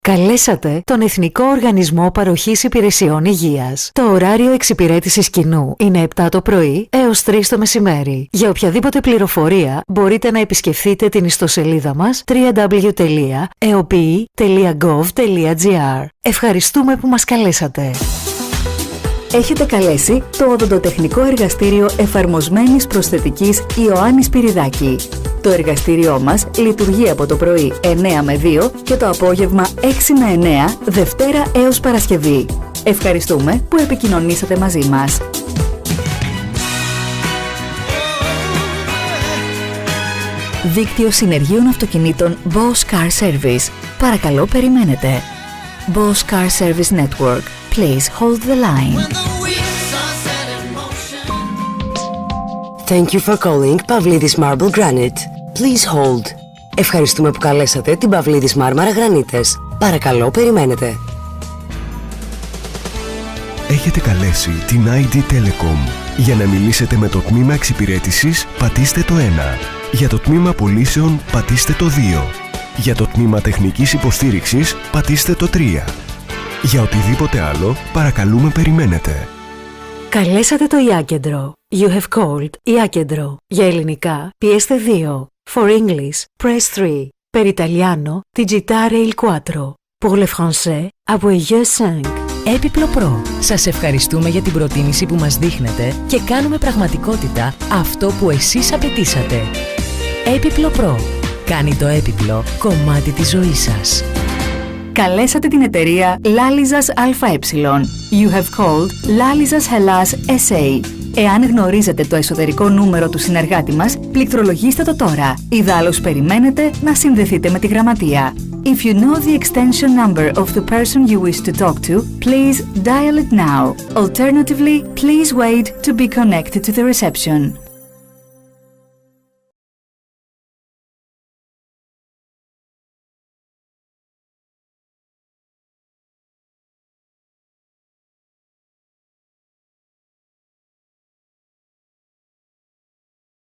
Καλέσατε τον Εθνικό Οργανισμό Παροχής Υπηρεσιών Υγείας. Το ωράριο εξυπηρέτησης κοινού είναι 7 το πρωί έως 3 το μεσημέρι. Για οποιαδήποτε πληροφορία μπορείτε να επισκεφθείτε την ιστοσελίδα μας www.eope.gov.gr. Ευχαριστούμε που μας καλέσατε. Έχετε καλέσει το Οδοντοτεχνικό Εργαστήριο Εφαρμοσμένης Προσθετικής Ιωάννη Σπυριδάκη. Το εργαστήριό μας λειτουργεί από το πρωί 9 με 2 και το απόγευμα 6 με 9, Δευτέρα έως Παρασκευή. Ευχαριστούμε που επικοινωνήσατε μαζί μας. Δίκτυο συνεργείων αυτοκινήτων Bosch Car Service. Παρακαλώ περιμένετε. Bosch Car Service Network. Please hold the line. Thank you for calling Pavlidis Marble Granite. Please hold. Ευχαριστούμε που καλέσατε την Παυλίδης Μάρμαρα Γρανίτες. Παρακαλώ περιμένετε. Έχετε καλέσει την ID Telecom. Για να μιλήσετε με το τμήμα εξυπηρέτησης, πατήστε το 1. Για το τμήμα πωλήσεων, πατήστε το 2. Για το τμήμα τεχνικής υποστήριξης, πατήστε το 3. Για οτιδήποτε άλλο, παρακαλούμε περιμένετε. Καλέσατε το Ιάκεντρο. You have called Ιάκεντρο. Για ελληνικά, πιέστε 2. For English, press 3. Per Italiano, digitare il 4. Pour le français, appuyez 5. Έπιπλο Pro. Σας ευχαριστούμε για την προτίμηση που μας δείχνετε και κάνουμε πραγματικότητα αυτό που εσείς απαιτήσατε. Έπιπλο Pro. Κάνει το έπιπλο κομμάτι της ζωής σας. Καλέσατε την εταιρεία Λάλιζας ΑΕ. You have called Λάλιζας Hellas SA. Εάν γνωρίζετε το εσωτερικό νούμερο του συνεργάτη μας, πληκτρολογήστε το τώρα. Ιδάλλως περιμένετε να συνδεθείτε με τη γραμματεία. If you know the extension number of the person you wish to talk to, please dial it now. Alternatively, please wait to be connected to the reception.